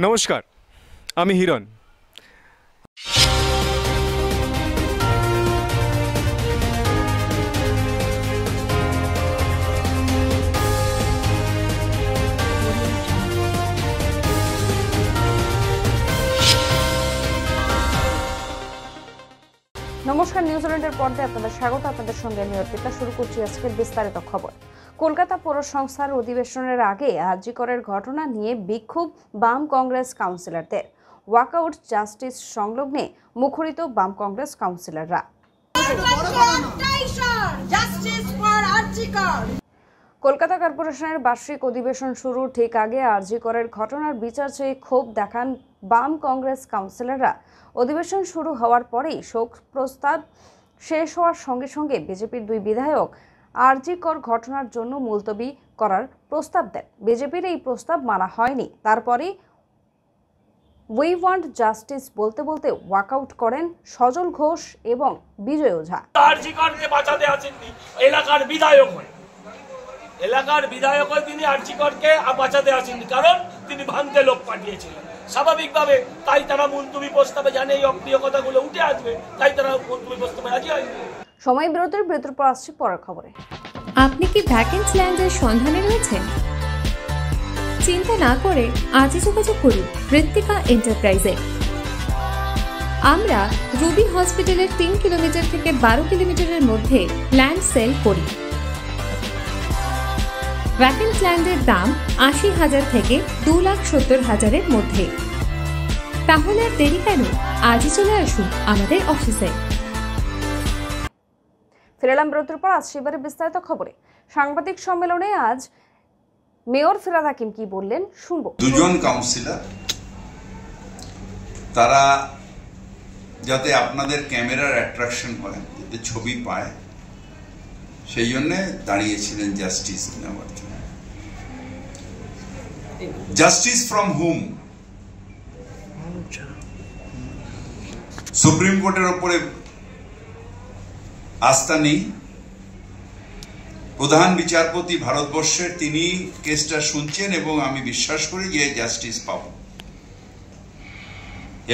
নমস্কার, আমি হিরণ। নমস্কার, নিউজিল্যান্ডের পর্দায় আপনাদের স্বাগত। আপনাদের সঙ্গে আমি অর্পিতা। শুরু করছি আজকের বিস্তারিত খবর। কলকাতা পৌর সংস্থার অধিবেশনের আগে আরজি করের ঘটনা নিয়ে বিক্ষোভ বাম কংগ্রেস কাউন্সিলরদের। ওয়াকআউট জাস্টিস সংলগ্নে মুখরিত বাম কংগ্রেস কাউন্সিলররা। কলকাতা কর্পোরেশনের বার্ষিক অধিবেশন শুরুর ঠিক আগে আরজি করের ঘটনার বিচার চেয়ে ক্ষোভ দেখান বাম কংগ্রেস কাউন্সিলররা। অধিবেশন শুরু হওয়ার পরেই শোক প্রস্তাব শেষ হওয়ার সঙ্গে সঙ্গে বিজেপির দুই বিধায়ক আরজি কর ঘটনার জন্য মুলতবি করার প্রস্তাব দেন। বিজেপির এই প্রস্তাব মানা হয়নি। তারপরে উই ওয়ান্ট জাস্টিস বলতে বলতে ওয়াকআউট করেন সজল ঘোষ এবং বিজয় ওঝা। আরজি করকে বাঁচাতে আসেননি এলাকার বিধায়ক হয়ে, এলাকার বিধায়ক হয়ে তিনি আরজি করকে বাঁচাতে আসেননি, কারণ তিনি ভাঙতে লোক পাঠিয়েছিলেন স্বাভাবিকভাবে। তাই তারা মুলতবি প্রস্তাবে জানে এই অপ্রিয় কথাগুলো উঠে আসবে, তাই তারা মুলতবি প্রস্তাবে রাজি হয়নি। সময় বিরতির পর আসছে পরের খবরে। আপনি কি ভ্যাকেন্সি ল্যান্ডের সন্ধানে রয়েছেন? চিন্তা না করে আজই যোগাযোগ করুন ঋত্বিকা এন্টারপ্রাইজে। আমরা রুবি হসপিটালের 3 কিলোমিটার থেকে 12 কিলোমিটারের মধ্যে ল্যান্ড সেল করি। ভ্যাকেন্সি ল্যান্ডের দাম 80,000 থেকে 2,70,000-এর মধ্যে। তাহলে আর দেরি কেন? আজই চলে আসুন আমাদের অফিসে। ফিরলাম বিরতির পর। আজ সেবারে বিস্তারিত খবরে। সাংবাদিক সম্মেলনে আজ মেয়র ফিরাদ হাকিম কি বললেন শুনবো। দুজন কাউন্সিলর তারা যাতে আপনাদের ক্যামেরার অ্যাট্রাকশন হয়, যাতে ছবি পায়, সেই জন্য দাঁড়িয়েছিলেন জাস্টিস নেওয়ার জন্য। Justice from hmm? সুপ্রিম কোর্টের ওপরে আস্থা নেই। প্রধান বিচারপতি ভারতবর্ষের, তিনি কেসটা শুনছেন এবং আমি বিশ্বাস করি যে জাস্টিস পাব।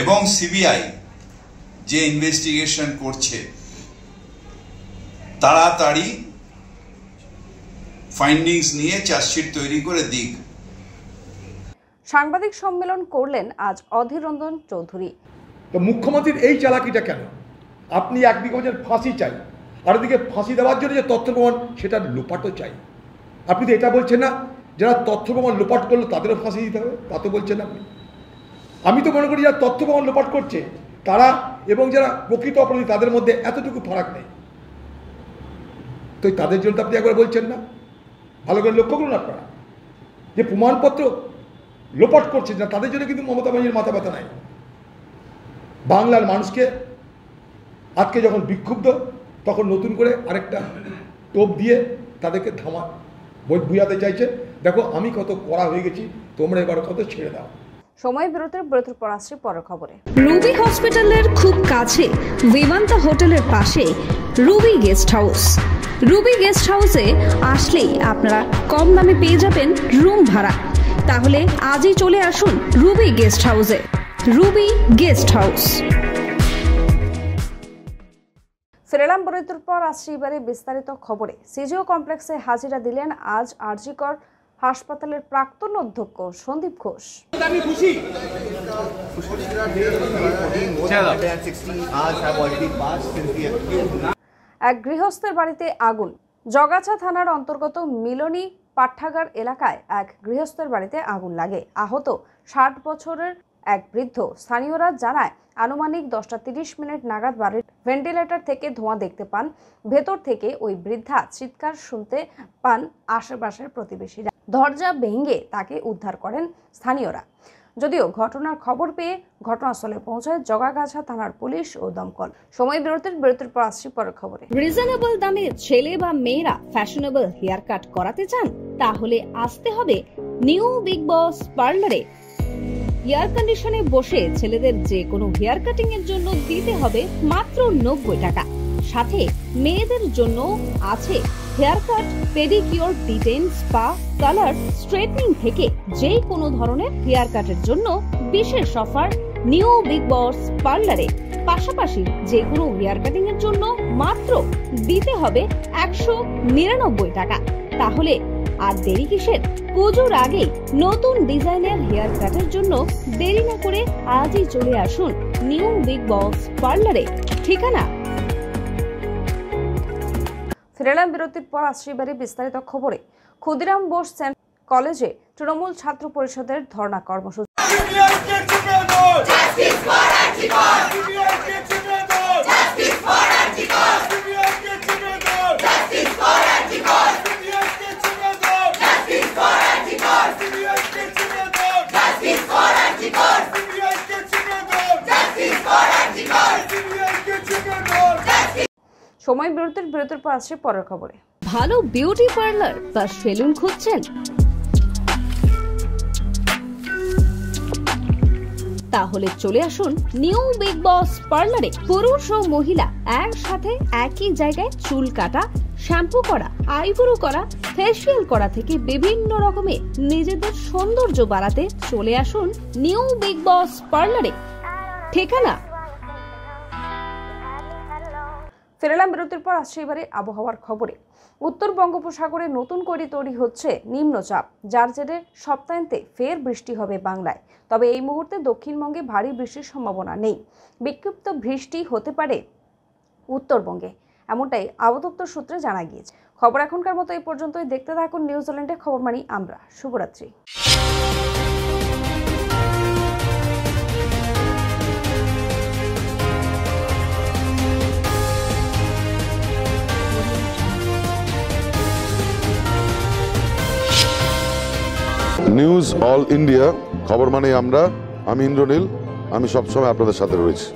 এবং সিবিআই যে ইনভেস্টিগেশন করছে তাড়াতাড়ি ফাইন্ডিংস নিয়ে চার্জশিট তৈরি করে দিক। সাংবাদিক সম্মেলন করলেন আজ অধীর রঞ্জন চৌধুরী। তো মুখ্যমন্ত্রীর এই চালাকিটা কেন? আপনি একদিকে বলছেন ফাঁসি চাই, আর দিকে ফাঁসি দেওয়ার জন্য যে তথ্য প্রমাণ সেটা লোপাটও চাই। আপনি তো এটা বলছেন না যারা তথ্য প্রমাণ লোপাট করলো তাদেরও ফাঁসি দিতে হবে, তা তো বলছেন আপনি। আমি তো মনে করি যারা তথ্য প্রমাণ লোপাট করছে তারা এবং যারা প্রকৃত অপরাধী তাদের মধ্যে এতটুকু ফারাক নেই, তো তাদের জন্য তো আপনি একবার বলছেন না। ভালো করে লক্ষ্য করুন আপনারা, যে প্রমাণপত্র লোপাট করছেন না তাদের জন্য কিন্তু মমতা ব্যানার্জির মাথা ব্যথা নাই। বাংলার মানুষকে আজকে যখন বিক্ষুব্ধ, তখন নতুন করে আরেকটা টোপ দিয়ে তাদেরকে বুঝাতে চাইছে, দেখো আমি কত কড়া হয়ে গেছি, তোমরা এবার কত ছেড়ে দাও। সময় বিরতির পর আসছে পরের খবরে। রুবি হসপিটালের খুব কাছে বিমান্তা হোটেলের পাশে Ruby guest house. Ruby guest হাউসে আসলেই আপনারা কম দামে পেয়ে যাবেন রুম ভাড়া। তাহলে আজই চলে আসুন রুবি গেস্ট হাউসে। Ruby guest house. ফিরলাম বিরতির পর আসছে এবারে বিস্তারিত খবরে। সিজিও কমপ্লেক্সে হাজিরা দিলেন আজ আরজি কর হাসপাতালের প্রাক্তন অধ্যক্ষ সন্দীপ ঘোষ। এক গৃহস্থের বাড়িতে আগুন। জগাছা থানার অন্তর্গত মিলনী পাঠাগার এলাকায় এক গৃহস্থের বাড়িতে আগুন লাগে। আহত 60 বছরের এক বৃদ্ধ। স্থানীয়রা জানায় আনুমানিক 10:30 নাগাদ বাড়ির ভেন্টিলেটর থেকে ধোঁয়া দেখতে পান। ভেতর থেকে ওই বৃদ্ধা চিৎকার শুনতে পান আশেপাশের প্রতিবেশীরা। দরজা ভেঙে তাকে উদ্ধার করেন স্থানীয়রা। যদিও ঘটনার খবর পেয়ে ঘটনাস্থলে পৌঁছায় জগাগাছা থানার পুলিশ ও দমকল। সময় বিরতির পর আসছি পরের খবরে। রিজনেবল দামে ছেলে বা মেয়েরা ফ্যাশনেবল হেয়ার কাট করাতে চান? তাহলে আসতে হবে নিউ বিগ বস পার্লারে। এয়ার কন্ডিশনে বসে ছেলেদের যে কোনো হেয়ার কাটিং এর জন্য দিতে হবে মাত্র 90 টাকা। সাথে মেয়েদের জন্য আছে হেয়ার কাট, পেডিকিউর, ডিটেইন, স্পা, কালার, স্ট্রেটনিং থেকে যে কোনো ধরনের হেয়ার কাটের জন্য বিশেষ অফার নিউ বিগ বস পার্লারে। পাশাপাশি যে কোনো হেয়ার কাটিং এর জন্য মাত্র দিতে হবে 199 টাকা। তাহলে আর দেরি কিসের? পুজোর আগে নতুন ডিজাইনের হেয়ার কাটের জন্য দেরি না করে আজই চলে আসুন নিউ বিগ বস পার্লারে। ঠিকানা। ফিরেলাম বিরতির পর আসছি এবারে বিস্তারিত খবরে। ক্ষুদিরাম বোস কলেজে তৃণমূল ছাত্র পরিষদের ধর্ণা কর্মসূচি। সময় বিরতির পর আসছে পরের খবরে। ভালো বিউটি পার্লার বা সেলুন খুঁজছেন? তাহলে চলে আসুন নিউ বিগ বস পার্লারে। পুরুষ ও মহিলা একসাথে একই জায়গায় চুল কাটা, শ্যাম্পু করা, আইব্রো করা, ফেসিয়াল করা থেকে বিভিন্ন রকমের নিজেদের সৌন্দর্য বাড়াতে চলে আসুন নিউ বিগ বস পার্লারে। ঠিকানা। ফিরেলাম বিরতির পর আসছে এবারে আবহাওয়ার খবরে। উত্তর বঙ্গোপসাগরে নতুন করে তৈরি হচ্ছে নিম্নচাপ, যার জেরে সপ্তাহান্তে ফের বৃষ্টি হবে বাংলায়। তবে এই মুহূর্তে দক্ষিণবঙ্গে ভারী বৃষ্টির সম্ভাবনা নেই, বিক্ষিপ্ত বৃষ্টি হতে পারে উত্তরবঙ্গে, এমনটাই আবহাওয়া দপ্তর সূত্রে জানা গিয়েছে। খবর এখনকার মতো এই পর্যন্তই। দেখতে থাকুন নিউজিল্যান্ডের খবর মানি আমরা। শুভরাত্রি। নিউজ অল ইন্ডিয়া, খবর মানে আমরা। আমি ইন্দ্রনীল, আমি সবসময় আপনাদের সাথে রয়েছি।